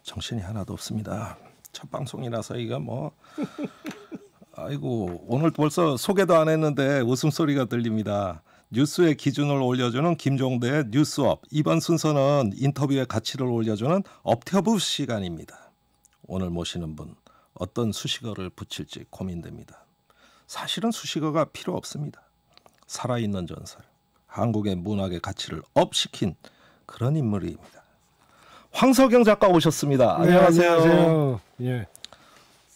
정신이 하나도 없습니다. 첫 방송이라서 이거 뭐 아이고 오늘 벌써 소개도 안 했는데 웃음소리가 들립니다. 뉴스의 기준을 올려주는 김종대의 뉴스업. 이번 순서는 인터뷰의 가치를 올려주는 업터브 시간입니다. 오늘 모시는 분 어떤 수식어를 붙일지 고민됩니다. 사실은 수식어가 필요 없습니다. 살아있는 전설, 한국의 문학의 가치를 업시킨 그런 인물입니다. 황석영 작가 오셨습니다. 네, 안녕하세요. 안녕하세요. 예.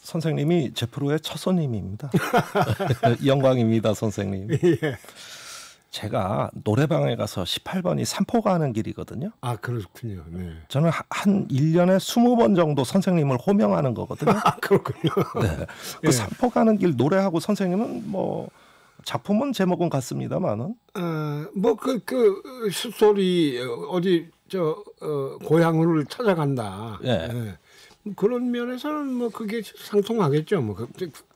선생님이 제 프로의 첫 손님입니다. 영광입니다, 선생님. 예. 제가 노래방에 가서 18번이 산포 가는 길이거든요. 아, 그렇군요. 네. 저는 한 1년에 20번 정도 선생님을 호명하는 거거든요. 아, 그렇군요. 네. 그 예. 산포 가는 길 노래하고 선생님은 뭐 작품은 제목은 같습니다만은 뭐 숫소리 어디 고향을 찾아간다. 예. 예. 그런 면에서는 뭐 그게 상통하겠죠. 뭐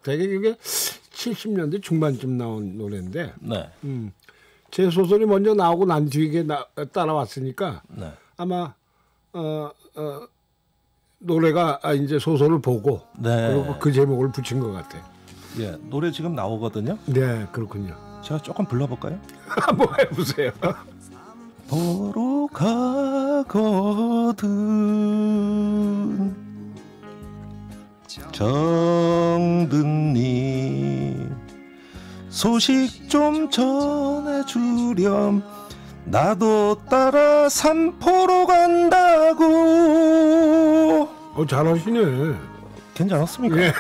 되게 그게 70년대 중반쯤 나온 노래인데. 네. 제 소설이 먼저 나오고 난 뒤에 따라왔으니까 네. 아마 노래가 이제 소설을 보고 네. 그리고 그 제목을 붙인 것 같아요. 예, 노래 지금 나오거든요. 네, 그렇군요. 제가 조금 불러볼까요? 한번 해보세요. 보러 가거든 정든님 소식 좀 전해주렴 나도 따라 산포로 간다고. 잘하시네. 괜찮았습니까? 예.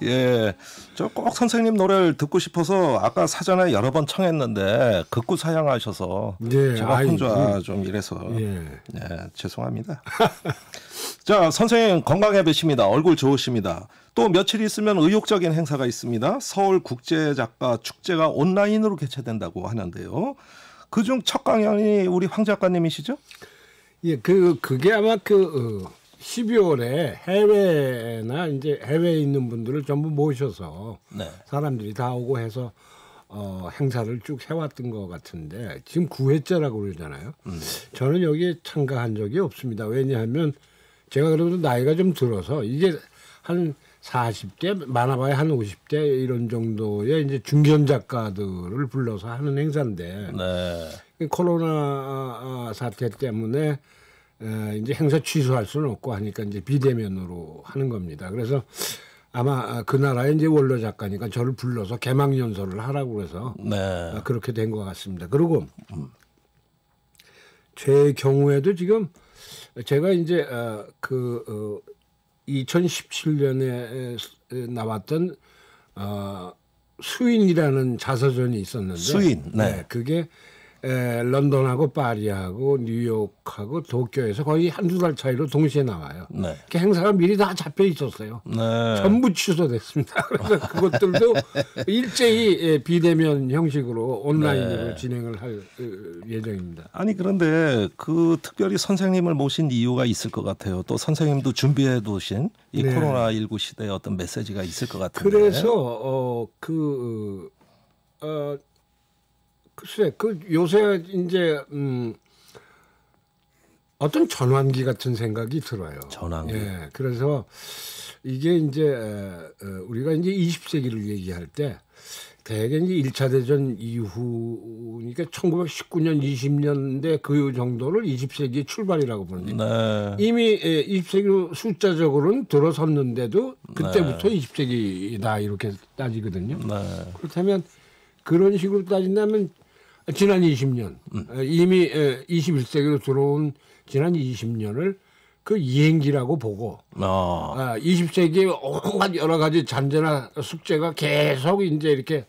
예, 저 꼭 선생님 노래를 듣고 싶어서 아까 사전에 여러 번 청했는데 극구사양하셔서 예, 제가 혼자 좀 이래서 예. 죄송합니다. 자, 선생님 건강해 뵈십니다. 얼굴 좋으십니다. 또 며칠 있으면 의욕적인 행사가 있습니다. 서울국제작가 축제가 온라인으로 개최된다고 하는데요. 그중 첫 강연이 우리 황 작가님이시죠? 예, 그게 아마 12월에 해외나 이제 해외에 있는 분들을 전부 모셔서 네. 사람들이 다 오고 해서 행사를 쭉 해왔던 것 같은데 지금 9회째라고 그러잖아요. 저는 여기에 참가한 적이 없습니다. 왜냐하면 제가 그래도 나이가 좀 들어서 이게 한 40대 많아봐야 한 50대 이런 정도의 이제 중견 작가들을 불러서 하는 행사인데 네. 코로나 사태 때문에 이제 행사 취소할 수는 없고 하니까 이제 비대면으로 하는 겁니다. 그래서 아마 그 나라의 이제 원로 작가니까 저를 불러서 개막 연설을 하라고 그래서 네. 그렇게 된 것 같습니다. 그리고 제 경우에도 지금 제가 이제 2017년에 나왔던 수인이라는 자서전이 있었는데 수인. 네. 그게 런던하고 파리하고 뉴욕하고 도쿄에서 거의 한두 달 차이로 동시에 나와요. 네. 그 행사가 미리 다 잡혀 있었어요. 네. 전부 취소됐습니다. 그래서 그것들도 일제히 비대면 형식으로 온라인으로 네. 진행을 할 예정입니다. 아니 그런데 그 특별히 선생님을 모신 이유가 있을 것 같아요. 또 선생님도 준비해 두신 이 네. 코로나19 시대의 어떤 메시지가 있을 것 같은데. 그래서 글쎄 요새 이제 어떤 전환기 같은 생각이 들어요. 전환기. 예. 그래서 이게 이제 우리가 이제 20세기를 얘기할 때 대개 이제 1차 대전 이후니까 1919년 20년대 그 정도를 20세기의 출발이라고 보는데 네. 이미 20세기 숫자적으로는 들어섰는데도 그때부터 20세기다 이렇게 따지거든요. 네. 그렇다면 그런 식으로 따진다면 지난 20년 이미 21세기로 들어온 지난 20년을 그 이행기라고 보고 20세기에 온갖 여러 가지 잔재나 숙제가 계속 이제 이렇게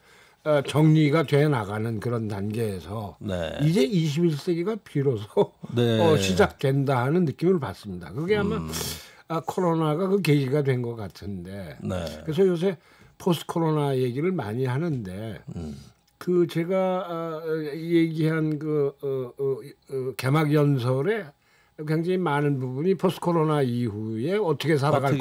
정리가 돼 나가는 그런 단계에서 네. 이제 21세기가 비로소 네. 시작된다 하는 느낌을 받습니다. 그게 아마 코로나가 그 계기가 된 것 같은데 네. 그래서 요새 포스트 코로나 얘기를 많이 하는데 그 제가 얘기한 개막 연설에 굉장히 많은 부분이 포스트 코로나 이후에 어떻게 살아갈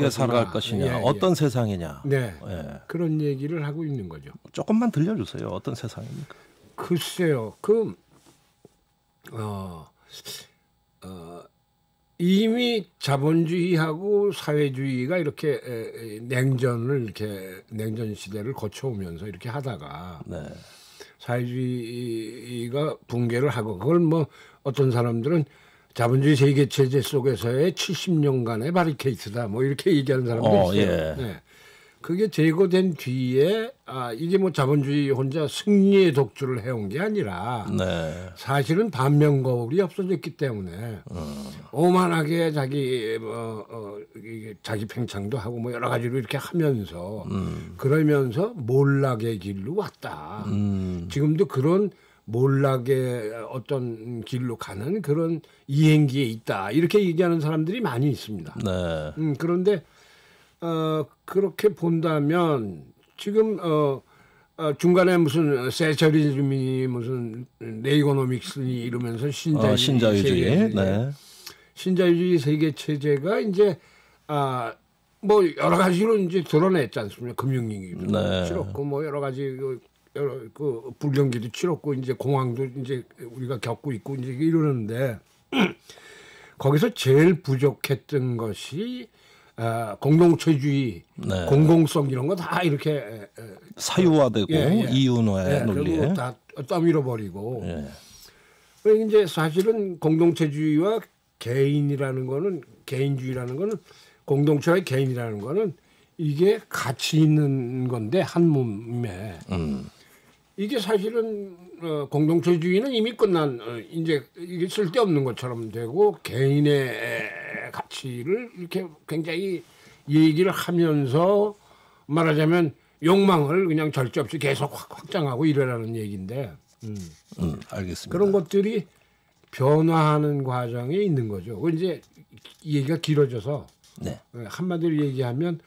것이냐, 예, 어떤 세상이냐. 네, 예. 그런 얘기를 하고 있는 거죠. 조금만 들려주세요. 어떤 세상입니까? 글쎄요, 이미 자본주의하고 사회주의가 이렇게 냉전을 이렇게 냉전 시대를 거쳐오면서 이렇게 하다가 네. 사회주의가 붕괴를 하고 그걸 뭐 어떤 사람들은 자본주의 세계 체제 속에서의 70년간의 바리케이트다 뭐 이렇게 얘기하는 사람도 있어요. 예. 네. 그게 제거된 뒤에 이게 뭐 자본주의 혼자 승리의 독주를 해온 게 아니라 네. 사실은 반면 거울이 없어졌기 때문에 오만하게 자기 이게 자기 팽창도 하고 뭐 여러 가지로 이렇게 하면서 그러면서 몰락의 길로 왔다. 지금도 그런 몰락의 어떤 길로 가는 그런 이행기에 있다. 이렇게 얘기하는 사람들이 많이 있습니다. 네. 그런데 그렇게 본다면 지금 중간에 무슨 세처리즘이 무슨 레이거노믹스니 이러면서 신자유주의, 네. 신자유주의 세계 체제가 이제 뭐 여러 가지로 이제 드러냈지 않습니까? 금융위기도 네. 치렀고 뭐 여러 가지 그 불경기도 치렀고 이제 공황도 이제 우리가 겪고 있고 이제 이러는데 거기서 제일 부족했던 것이 공동체주의, 네. 공공성 이런 거 다 이렇게 사유화되고 이윤화의 논리. 그리고 다 떠밀어 버리고. 예. 이제 사실은 공동체주의와 개인이라는 거는 개인주의라는 거는 공동체와 개인이라는 거는 이게 같이 있는 건데 한 몸에 이게 사실은 공동체주의는 이미 끝난 이제 이게 쓸데없는 것처럼 되고 개인의 가치를 이렇게 굉장히 얘기를 하면서 말하자면 욕망을 그냥 절제 없이 계속 확장하고 이러라는 얘기인데 알겠습니다. 그런 것들이 변화하는 과정에 있는 거죠. 그 이제 얘기가 길어져서 네. 한마디로 얘기하면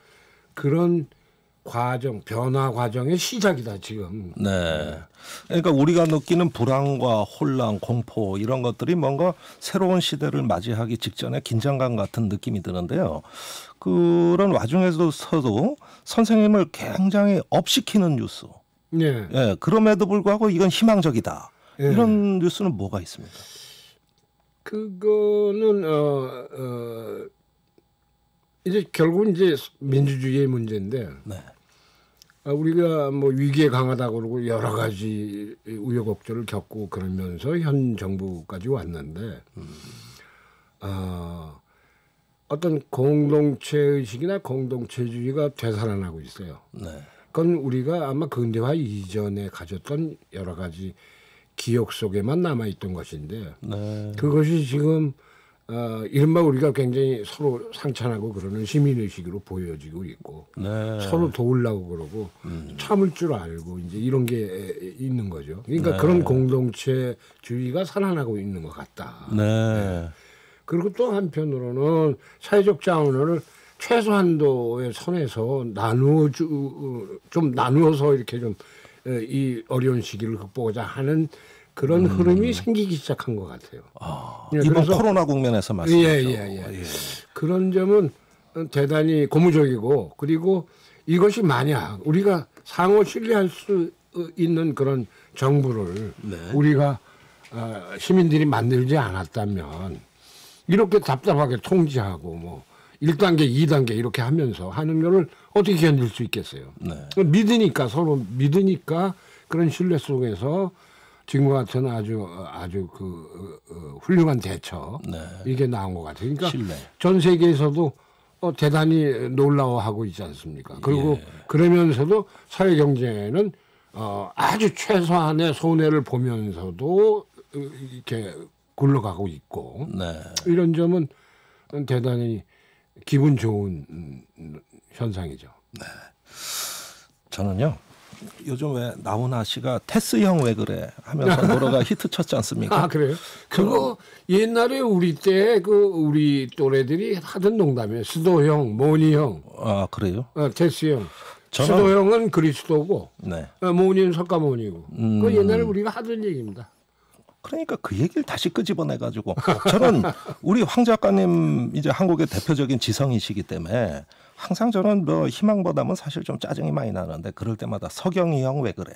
그런 과정, 변화 과정의 시작이다 지금. 네. 그러니까 우리가 느끼는 불안과 혼란, 공포 이런 것들이 뭔가 새로운 시대를 맞이하기 직전에 긴장감 같은 느낌이 드는데요. 그런 와중에서도 선생님을 굉장히 업시키는 뉴스. 네. 예, 그럼에도 불구하고 이건 희망적이다. 네. 이런 뉴스는 뭐가 있습니까? 그거는 이제 결국 이제 민주주의의 문제인데. 네. 우리가 뭐 위기에 강하다고 그러고 여러 가지 우여곡절을 겪고 그러면서 현 정부까지 왔는데 어떤 공동체 의식이나 공동체주의가 되살아나고 있어요. 네. 그건 우리가 아마 근대화 이전에 가졌던 여러 가지 기억 속에만 남아 있던 것인데 네. 그것이 지금 이른바 우리가 굉장히 서로 상찬하고 그러는 시민의식으로 보여지고 있고 네. 서로 도우려고 그러고 참을 줄 알고 이제 이런 게 있는 거죠. 그러니까 네. 그런 공동체주의가 살아나고 있는 것 같다. 네. 그리고 또 한편으로는 사회적 자원을 최소한도의 선에서 좀 나누어서 이렇게 좀 이 어려운 시기를 극복하자 하는 그런 흐름이 생기기 시작한 것 같아요. 이번 코로나 국면에서 말씀하셨죠. 예. 그런 점은 대단히 고무적이고 그리고 이것이 만약 우리가 상호 신뢰할 수 있는 그런 정부를 네. 우리가 시민들이 만들지 않았다면 이렇게 답답하게 통제하고 뭐 1단계, 2단계 이렇게 하면서 하는 거를 어떻게 견딜 수 있겠어요. 네. 믿으니까 서로 믿으니까 그런 신뢰 속에서 지금과 같은 아주 훌륭한 대처 네. 이게 나온 것 같아요. 그러니까 신뢰. 전 세계에서도 대단히 놀라워하고 있지 않습니까? 그리고 그러면서도 사회 경제는 아주 최소한의 손해를 보면서도 이렇게 굴러가고 있고 네. 이런 점은 대단히 기분 좋은 현상이죠. 네. 저는요. 요즘 왜 나훈아 씨가 테스 형 왜 그래 하면서 노래가 히트 쳤지 않습니까? 그래요? 그거 옛날에 우리 때 우리 또래들이 하던 농담이에요. 수도 형, 모니 형. 그래요? 테스 형. 수도 형은 그리스도고, 네. 모니는 석가모니고. 그 옛날에 우리가 하던 얘기입니다. 그러니까 그 얘기를 다시 끄집어내가지고 저는 우리 황 작가님 이제 한국의 대표적인 지성이시기 때문에 항상 저는 뭐 희망보다는 사실 좀 짜증이 많이 나는데 그럴 때마다 서경이 형 왜 그래?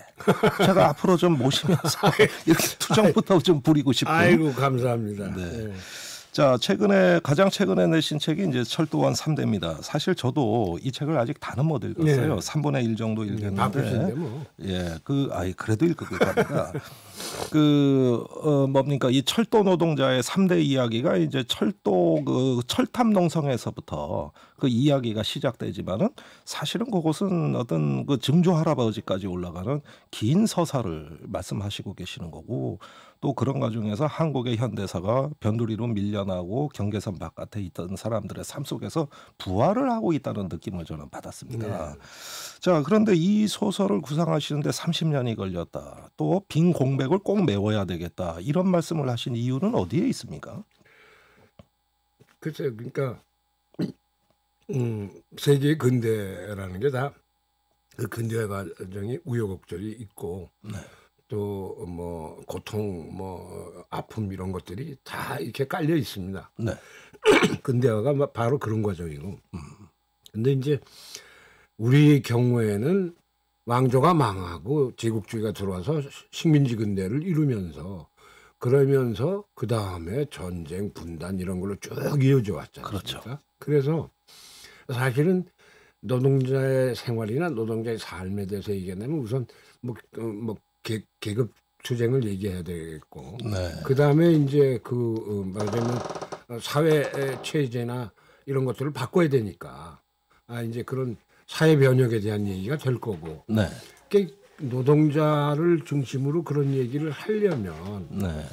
제가 앞으로 좀 모시면서 이렇게 투정부터 좀 부리고 싶고. 아이고 감사합니다. 네. 자, 가장 최근에 내신 책이 이제 철도원 3대입니다. 사실 저도 이 책을 아직 다는 못 읽었어요. 네. 3분의 1 정도 읽었는데. 바쁘신데 뭐. 예, 그래도 읽을 겁니다. 뭡니까 이 철도 노동자의 3대 이야기가 이제 철도 철탑 농성에서부터 그 이야기가 시작되지만은 사실은 그것은 어떤 그 증조 할아버지까지 올라가는 긴 서사를 말씀하시고 계시는 거고, 또 그런 과정에서 한국의 현대사가 변두리로 밀려나고 경계선 바깥에 있던 사람들의 삶 속에서 부활을 하고 있다는 느낌을 저는 받았습니다. 네. 자, 그런데 이 소설을 구상하시는데 30년이 걸렸다. 또 빈 공백을 꼭 메워야 되겠다. 이런 말씀을 하신 이유는 어디에 있습니까? 글쎄요. 그러니까 세계의 근대라는 게 다 그 근대화 과정이 우여곡절이 있고, 네. 또 뭐 고통, 뭐 아픔 이런 것들이 다 이렇게 깔려 있습니다. 네. 근대화가 바로 그런 과정이고. 근데 이제 우리 경우에는 왕조가 망하고 제국주의가 들어와서 식민지 근대를 이루면서, 그러면서 그 다음에 전쟁, 분단 이런 걸로 쭉 이어져 왔지 않습니까? 그렇죠. 그래서 사실은 노동자의 생활이나 노동자의 삶에 대해서 얘기하면 우선 계급 투쟁을 얘기해야 되겠고, 네. 그 다음에 이제 말하자면 사회 체제나 이런 것들을 바꿔야 되니까 이제 그런 사회 변혁에 대한 얘기가 될 거고, 네. 그러니까 노동자를 중심으로 그런 얘기를 하려면 네.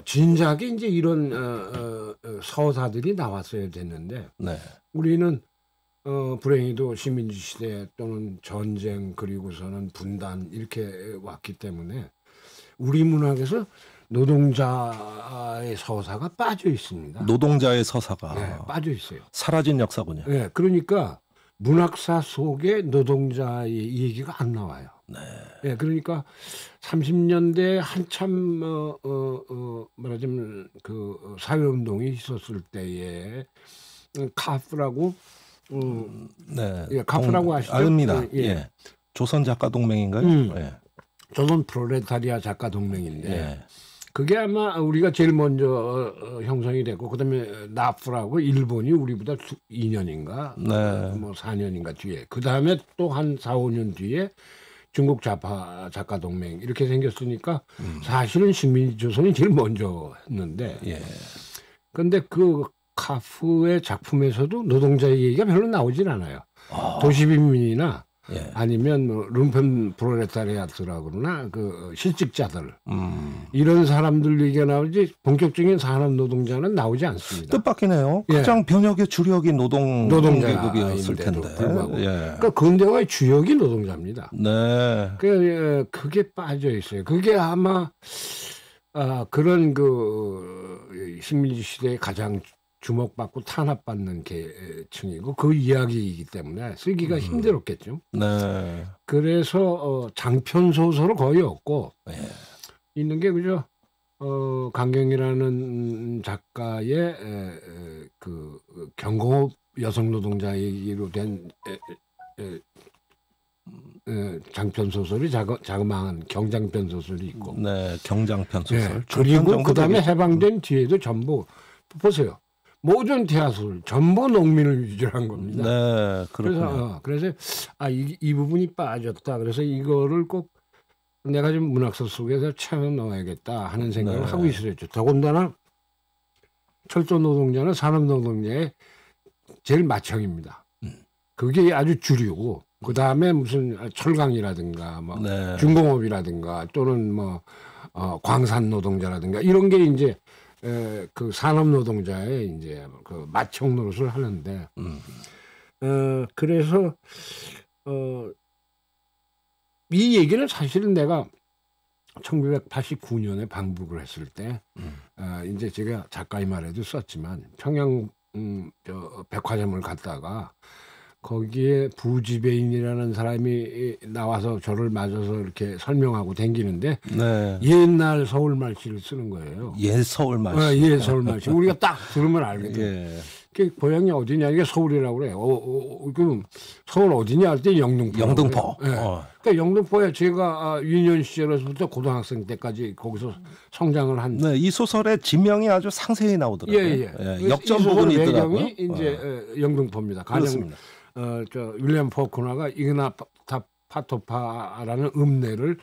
진작에 이제 이런 서사들이 나왔어야 됐는데, 네. 우리는 불행히도 식민지 시대 또는 전쟁 그리고서는 분단 이렇게 왔기 때문에 우리 문학에서 노동자의 서사가 빠져 있습니다. 노동자의 서사가 네, 빠져 있어요. 사라진 역사군요. 네, 그러니까 문학사 속에 노동자의 얘기가 안 나와요. 네. 네, 그러니까 30년대 한참 말하자면 그 사회운동이 있었을 때에 카프라고 네. 예, 카프라고 아시죠? 압니다. 예. 예. 조선 작가 동맹인가요? 예. 조선 프롤레타리아 작가 동맹인데, 예. 그게 아마 우리가 제일 먼저 형성이 됐고, 그다음에 나프라고 일본이 우리보다 2년인가 네. 뭐 4년인가 뒤에, 그다음에 또 한 4, 5년 뒤에 중국 좌파 작가 동맹 이렇게 생겼으니까 사실은 식민지 조선이 제일 먼저 했는데, 예. 근데 그 카프의 작품에서도 노동자의 얘기가 별로 나오질 않아요. 도시빈민이나 예. 아니면 뭐 룸펜 프롤레타리아트라고 그러나 그 실직자들 이런 사람들 얘기가 나오지 본격적인 산업 노동자는 나오지 않습니다. 뜻밖이네요. 예. 가장 변혁의 주력이 노동계급이었을 텐데. 불구하고. 예. 그러니까 근대화의 주역이 노동자입니다. 네. 그게 빠져 있어요. 그게 아마 그런 그 식민지 시대에 가장 주목받고 탄압받는 계층이고 그 이야기이기 때문에 쓰기가 힘들었겠죠. 네. 그래서 장편 소설은 거의 없고 예. 있는 게 그죠. 강경이라는 작가의 그 경공업 여성 노동자 얘기로 된 장편 소설이 자그마한 경장편 소설이 있고, 네, 경장편 소설. 네, 그리고 그 다음에 해방된 뒤에도 전부 보세요. 모든 대하소설 전부 농민을 위주로 한 겁니다. 네, 그렇군요. 그래서 이 부분이 빠졌다. 그래서 이거를 꼭 내가 좀 문학서 속에서 채워 넣어야겠다 하는 생각을 하고 있었죠. 더군다나 철도 노동자는 산업 노동자의 제일 맏형입니다. 그게 아주 주류고, 그 다음에 무슨 철강이라든가 뭐 중공업이라든가 또는 뭐 광산 노동자라든가 이런 게 이제 그 산업 노동자의 이제 그 맏형 노릇을 하는데, 그래서 이 얘기는 사실은 내가 1989년에 방북을 했을 때, 이제 제가 작가의 말에도 썼지만 평양 백화점을 갔다가 거기에 부지배인이라는 사람이 나와서 저를 맞아서 이렇게 설명하고 댕기는데, 네. 옛날 서울 말씨를 쓰는 거예요. 옛 서울 말씨. 옛 서울 말씨. 우리가 딱 들으면 알거든. 예. 그 고향이 어디냐 이게 서울이라고 그래. 그 서울 어디냐 할 때 영등포. 영등포. 네. 그러니까 영등포에 제가 유년 시절에서부터 고등학생 때까지 거기서 성장을 한. 네, 이 소설의 지명이 아주 상세히 나오더라고요. 예. 역전 부분이 있더라고요. 배경이 이제 영등포입니다. 가장 윌리엄 포크너가 이그나타 파토파라는 음내를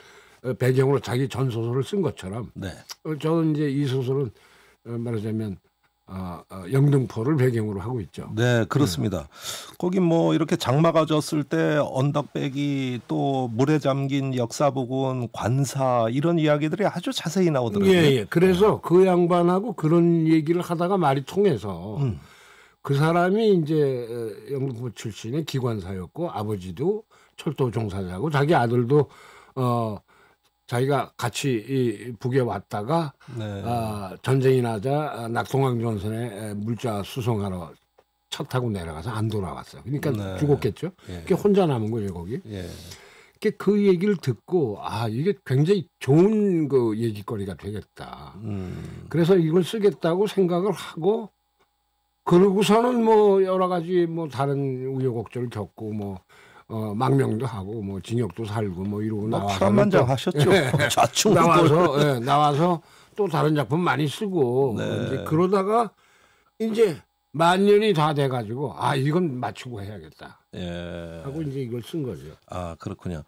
배경으로 자기 전 소설을 쓴 것처럼 네. 저는 이제 이 소설은 말하자면 영등포를 배경으로 하고 있죠. 네, 그렇습니다. 거기 뭐 이렇게 장마가 졌을 때 언덕배기 또 물에 잠긴 역사 부근 관사 이런 이야기들이 아주 자세히 나오더라고요. 예. 그래서 그 양반하고 그런 얘기를 하다가 말이 통해서 그 사람이 이제 영등포 출신의 기관사였고 아버지도 철도 종사자고 자기 아들도 자기가 같이 이 북에 왔다가 네. 전쟁이 나자 낙동강 전선에 물자 수송하러 차 타고 내려가서 안 돌아왔어요. 그러니까 네. 죽었겠죠. 예. 그게 혼자 남은 거죠 거기. 예. 그 얘기를 듣고 이게 굉장히 좋은 그 얘기거리가 되겠다. 그래서 이걸 쓰겠다고 생각을 하고 그러고서는 뭐 여러 가지 뭐 다른 우여곡절을 겪고 뭐 망명도 하고 뭐 징역도 살고 뭐 이러고 나와서 파란만장 하셨죠. 좌충 나와서 또 다른 작품 많이 쓰고 네. 이제 그러다가 이제 만년이 다 돼가지고 이건 맞추고 해야겠다 예. 하고 이제 이걸 쓴 거죠. 그렇군요.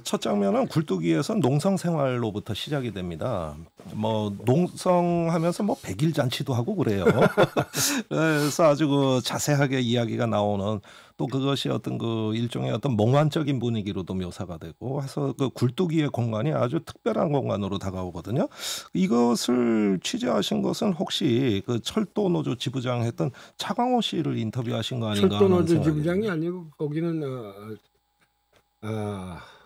첫 장면은 굴뚝위에서 농성 생활로부터 시작이 됩니다. 뭐 농성하면서 뭐 백일 잔치도 하고 그래요. 그래서 아주 그 자세하게 이야기가 나오는 또 그것이 어떤 그 일종의 어떤 몽환적인 분위기로도 묘사가 되고 해서 그 굴뚝위의 공간이 아주 특별한 공간으로 다가오거든요. 이것을 취재하신 것은 혹시 그 철도 노조 지부장 했던 차광호 씨를 인터뷰하신 거 아닌가? 철도 노조 지부장이 아니고 거기는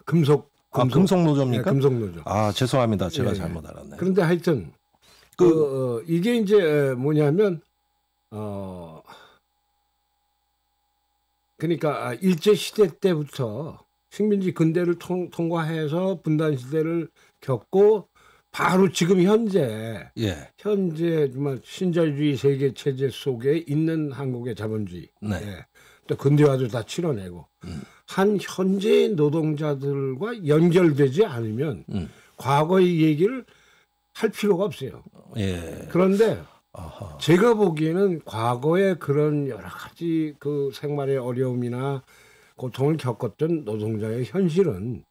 금속 노조입니까? 네, 금속 노조. 죄송합니다. 제가 잘못 알았네요. 그런데 하여튼 이게 이제 뭐냐면 그러니까 일제 시대 때부터 식민지 근대를 통과해서 분단 시대를 겪고 바로 지금 현재 정말 신자유주의 세계 체제 속에 있는 한국의 자본주의, 또 근대화도 다 치러내고 한 현재 노동자들과 연결되지 않으면 과거의 얘기를 할 필요가 없어요. 그런데 제가 보기에는 과거에 그런 여러 가지 그 생활의 어려움이나 고통을 겪었던 노동자의 현실은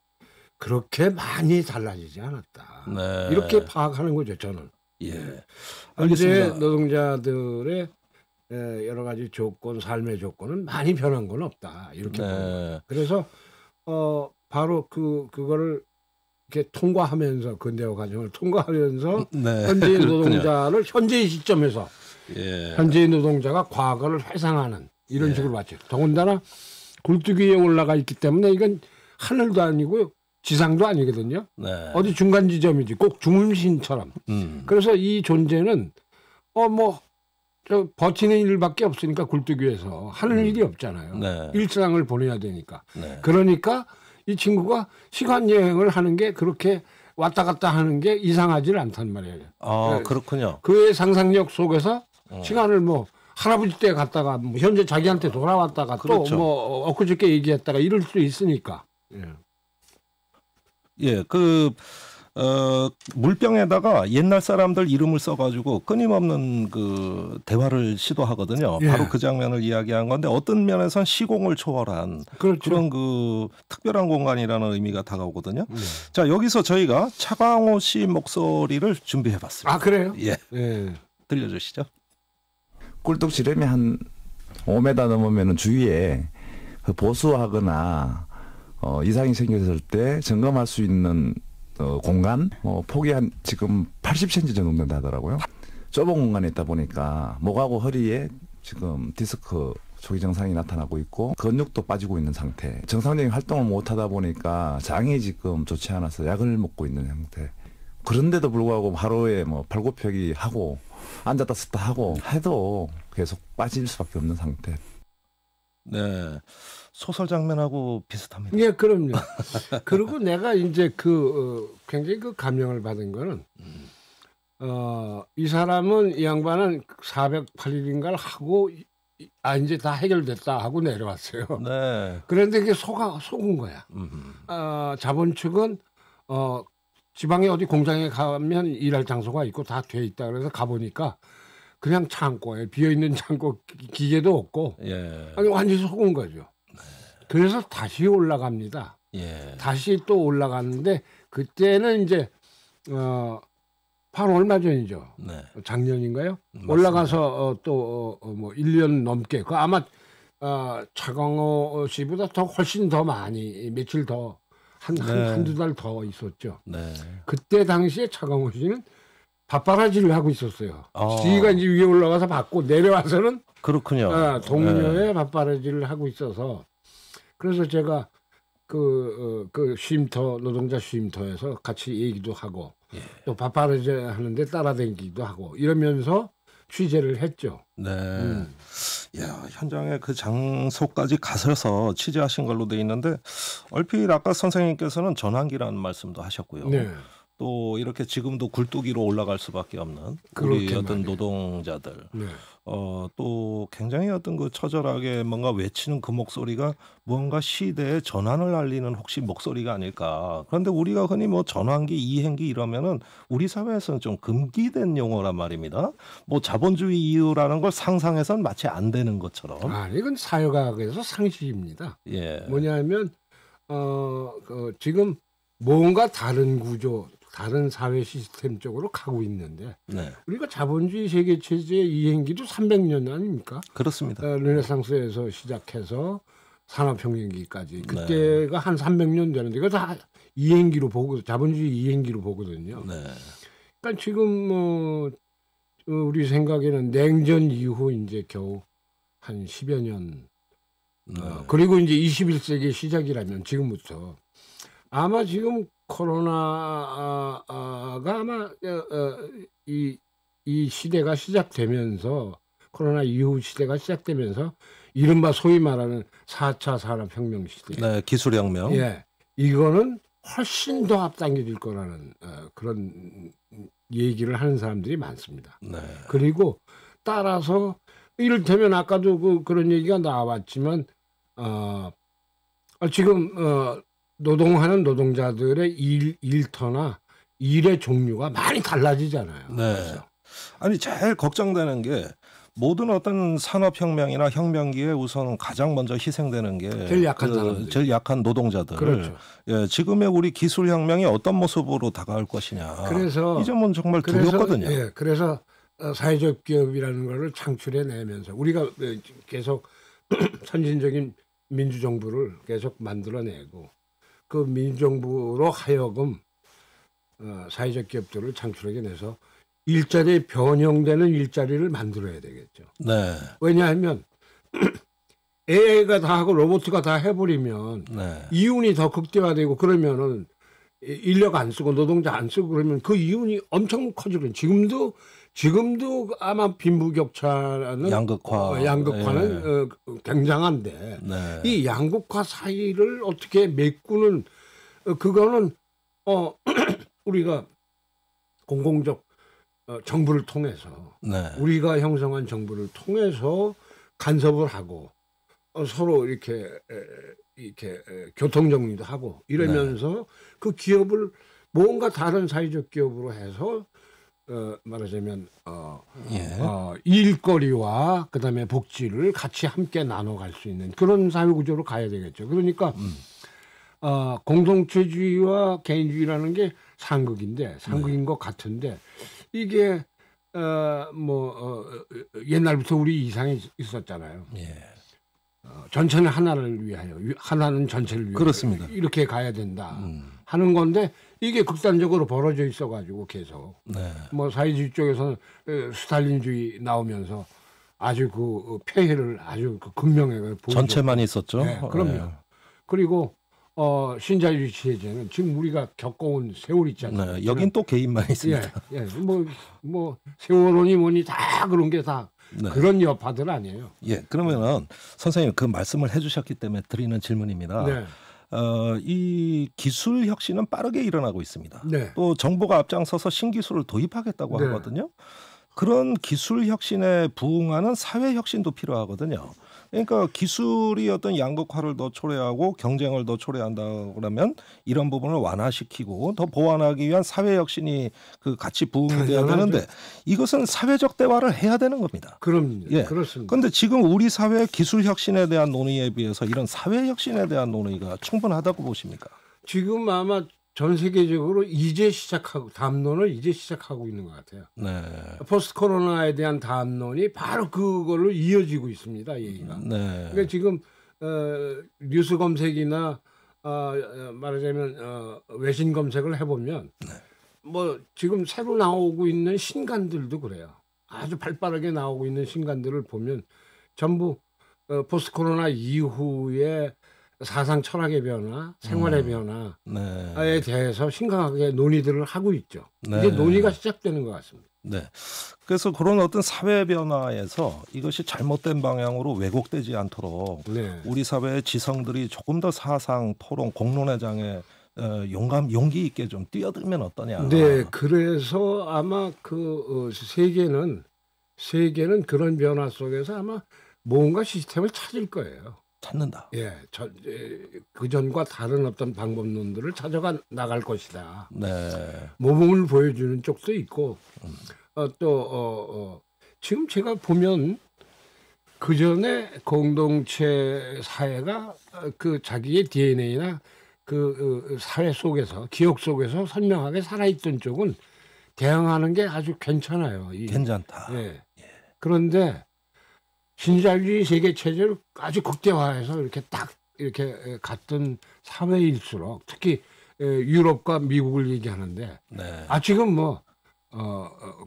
그렇게 많이 달라지지 않았다. 이렇게 파악하는 거죠, 저는. 현재 노동자들의 여러 가지 조건, 삶의 조건은 많이 변한 건 없다. 이렇게 봅니다. 그래서 바로 그거를 이렇게 통과하면서 근대화 과정을 통과하면서 현재의 노동자를 현재의 시점에서 현재의 노동자가 과거를 회상하는 이런 식으로 봤죠. 더군다나 굴뚝 위에 올라가 있기 때문에 이건 하늘도 아니고 지상도 아니거든요. 어디 중간 지점이지, 꼭 중심신처럼. 그래서 이 존재는 버티는 일밖에 없으니까 굴뚝 위에서 하는 일이 없잖아요. 일상을 보내야 되니까. 그러니까 이 친구가 시간 여행을 하는 게 그렇게 왔다 갔다 하는 게 이상하지는 않단 말이에요. 그렇군요. 그의 상상력 속에서 시간을 뭐 할아버지 때 갔다가 뭐 현재 자기한테 돌아왔다가 또 뭐 엊그저께 얘기했다가 이럴 수 있으니까. 물병에다가 옛날 사람들 이름을 써가지고 끊임없는 그 대화를 시도하거든요. 바로 그 장면을 이야기한 건데 어떤 면에선 시공을 초월한 그런 그 특별한 공간이라는 의미가 다가오거든요. 자, 여기서 저희가 차광호 씨 목소리를 준비해봤습니다. 그래요? 들려주시죠. 꿀뚝 지름이 한 5m 넘으면 주위에 보수하거나 이상이 생겼을 때 점검할 수 있는 공간 폭이 한 지금 80cm 정도 된다 하더라고요. 좁은 공간에 있다 보니까 목하고 허리에 지금 디스크 초기 증상이 나타나고 있고 근육도 빠지고 있는 상태. 정상적인 활동을 못 하다 보니까 장이 지금 좋지 않아서 약을 먹고 있는 형태. 그런데도 불구하고 하루에 뭐 발굽혀기 하고 앉았다 섰다 하고 해도 계속 빠질 수밖에 없는 상태. 소설 장면하고 비슷합니다. 그럼요. 그리고 내가 이제 굉장히 그 감명을 받은 거는 이 사람은 이 양반은 408일인가를 하고 이제 다 해결됐다 하고 내려왔어요. 네. 그런데 이게 속은 거야. 자본 측은 지방에 어디 공장에 가면 일할 장소가 있고 다 돼 있다. 그래서 가보니까 그냥 창고에 비어있는 창고 기계도 없고 예. 아니 완전히 속은 거죠. 그래서 다시 올라갑니다. 예. 다시 또 올라갔는데 그때는 이제 바로 얼마 전이죠. 네. 작년인가요? 맞습니다. 올라가서 또 뭐 1년 넘게 그 아마 차광호 씨보다 더 훨씬 더 많이 며칠 더 한두 달 더 있었죠. 네. 그때 당시에 차광호 씨는 밥바라지를 하고 있었어요. 아. 지가 이제 위에 올라가서 받고 내려와서는 그렇군요. 동료의 밥바라지를 하고 있어서 그래서 제가 그 쉼터 노동자 쉼터에서 같이 얘기도 하고 예. 또 밥바라지 하는데 따라다니기도 하고 이러면서 취재를 했죠. 네. 야, 현장에 그 장소까지 가셔서 취재하신 걸로 돼 있는데 얼핏 아까 선생님께서는 전환기라는 말씀도 하셨고요. 네. 또 이렇게 지금도 굴뚝위로 올라갈 수밖에 없는 우리 그렇게 어떤 말이에요. 노동자들 네. 또 굉장히 어떤 그 처절하게 뭔가 외치는 그 목소리가 무언가 시대의 전환을 알리는 혹시 목소리가 아닐까. 그런데 우리가 흔히 뭐 전환기, 이행기 이러면은 우리 사회에서는 좀 금기된 용어란 말입니다. 뭐 자본주의 이유라는 걸 상상해서는 마치 안 되는 것처럼. 아니 이건 사회과학에서 상식입니다. 예. 뭐냐면 지금 뭔가 다른 구조, 다른 사회 시스템 쪽으로 가고 있는데 네. 우리가 자본주의 세계 체제의 이행기도 300년 아닙니까? 그렇습니다. 르네상스에서 시작해서 산업혁명기까지 그때가 한 300년 되는데 이거 다 이행기로 보고 자본주의 이행기로 보거든요. 네. 그러니까 지금 뭐 우리 생각에는 냉전 이후 이제 겨우 한 10여 년 그리고 이제 21세기 시작이라면 지금부터 아마 지금 코로나가 아마 이 시대가 시작되면서 코로나 이후 시대가 시작되면서 이른바 소위 말하는 4차 산업혁명 시대. 네, 기술혁명. 예, 이거는 훨씬 더 앞당겨질 거라는 그런 얘기를 하는 사람들이 많습니다. 네. 그리고 따라서 이를테면 아까도 그런 얘기가 나왔지만 지금 노동하는 노동자들의 일터나 일의 종류가 많이 달라지잖아요. 네. 그래서. 아니 제일 걱정되는 게 모든 어떤 산업혁명이나 혁명기에 우선 가장 먼저 희생되는 게 제일 약한 사람들. 제일 약한 노동자들. 그렇죠. 예, 지금의 우리 기술혁명이 어떤 모습으로 다가올 것이냐. 그래서 이 점은 정말 두렵거든요. 예, 그래서 사회적 기업이라는 것을 창출해내면서 우리가 계속 선진적인 민주정부를 계속 만들어내고 그 민주정부로 하여금 사회적 기업들을 창출하게 돼서 일자리에 변형되는 일자리를 만들어야 되겠죠. 네. 왜냐하면 AI가 다 하고 로봇가 다 해버리면 네. 이윤이 더 극대화되고 그러면은 인력 안 쓰고 노동자 안 쓰고 그러면 그 이윤이 엄청 커지거든요. 지금도 아마 빈부격차는 양극화는 굉장한데 네. 이 양극화 사이를 어떻게 메꾸는 그거는 우리가 공공적 정부를 통해서 네. 우리가 형성한 정부를 통해서 간섭을 하고 서로 이렇게 교통 정리도 하고 이러면서 그 기업을 뭔가 다른 사회적 기업으로 해서 말하자면 일거리와 그다음에 복지를 같이 함께 나눠갈 수 있는 그런 사회 구조로 가야 되겠죠. 그러니까 공동체주의와 개인주의라는 게 상극인 것 같은데 이게 옛날부터 우리 이상이 있었잖아요. 예. 전체는 하나를 위하여, 하나는 전체를 위하여. 그렇습니다. 이렇게 가야 된다 하는 건데 이게 극단적으로 벌어져 있어가지고 계속 네. 뭐 사회주의 쪽에서는 스탈린주의 나오면서 아주 그 폐해를 아주 극명하게 보여줬고. 전체만 있었죠. 네, 그럼요. 네. 그리고 신자유주의 체제는 지금 우리가 겪어온 세월 있잖아요. 네. 여긴 또 개인만 있습니다. 예, 뭐 세월호니 뭐니 다 그런 게 다 네. 그런 여파들 아니에요. 예, 그러면은 선생님 그 말씀을 해주셨기 때문에 드리는 질문입니다. 네. 이 기술 혁신은 빠르게 일어나고 있습니다. 네. 또 정부가 앞장서서 신기술을 도입하겠다고 네. 하거든요. 그런 기술 혁신에 부응하는 사회 혁신도 필요하거든요. 그러니까 기술이 어떤 양극화를 더 초래하고 경쟁을 더 초래한다 그러면 이런 부분을 완화시키고 더 보완하기 위한 사회 혁신이 그 같이 부응이 돼야 되는데 이것은 사회적 대화를 해야 되는 겁니다. 그럼 예. 그렇습니다. 그런데 지금 우리 사회 기술 혁신에 대한 논의에 비해서 이런 사회 혁신에 대한 논의가 충분하다고 보십니까? 지금 아마 전 세계적으로 이제 시작하고 담론을 이제 시작하고 있는 것 같아요. 네. 포스트 코로나에 대한 담론이 바로 그걸로 이어지고 있습니다. 얘기가. 네. 그러니까 지금 뉴스 검색이나 말하자면 외신 검색을 해보면 뭐 지금 새로 나오고 있는 신간들도 그래요. 아주 발빠르게 나오고 있는 신간들을 보면 전부 포스트 코로나 이후에 사상 철학의 변화, 생활의 변화에 네. 대해서 심각하게 논의들을 하고 있죠. 네. 이제 논의가 시작되는 것 같습니다. 네. 그래서 그런 어떤 사회 변화에서 이것이 잘못된 방향으로 왜곡되지 않도록 네. 우리 사회의 지성들이 조금 더 사상, 토론, 공론의 장에 용기 있게 좀 뛰어들면 어떠냐. 네, 그래서 아마 그 세계는 그런 변화 속에서 아마 뭔가 시스템을 찾을 거예요. 찾는다. 예, 그 전과 다른 어떤 방법론들을 찾아가 나갈 것이다. 네. 모범을 보여주는 쪽도 있고, 지금 제가 보면 그 전에 공동체 사회가 그 자기의 DNA나 그 사회 속에서 기억 속에서 선명하게 살아있던 쪽은 대응하는 게 아주 괜찮아요. 괜찮다. 예. 그런데 신자유주의 세계 체제를 아주 극대화해서 이렇게 딱 이렇게 갔던 사회일수록 특히 유럽과 미국을 얘기하는데 네. 지금 뭐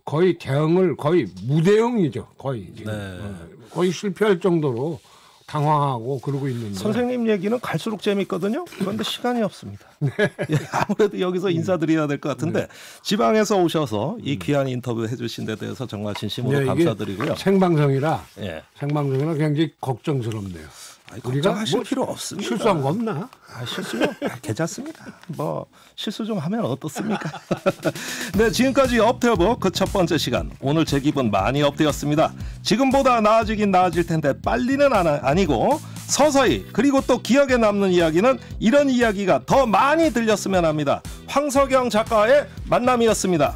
거의 대응을 거의 무대응이죠. 거의 지금 네. 거의 실패할 정도로 당황하고 그러고 있는데 선생님 얘기는 갈수록 재밌거든요. 그런데 시간이 없습니다. 예, 아무래도 여기서 인사드려야 될 것 같은데 지방에서 오셔서 이 귀한 인터뷰 해주신 데 대해서 정말 진심으로 감사드리고요. 생방송이라 예. 굉장히 걱정스럽네요. 걱정하실 필요 없습니다. 실수한 거 없나? 실수요? 괜찮습니다. 뭐 실수 좀 하면 어떻습니까? 네, 지금까지 업데이브 그 첫 번째 시간. 오늘 제 기분 많이 업되었습니다. 지금보다 나아지긴 나아질 텐데 빨리는 아니고 서서히 그리고 또 기억에 남는 이야기는 이런 이야기가 더 많이 들렸으면 합니다. 황석영 작가의 만남이었습니다.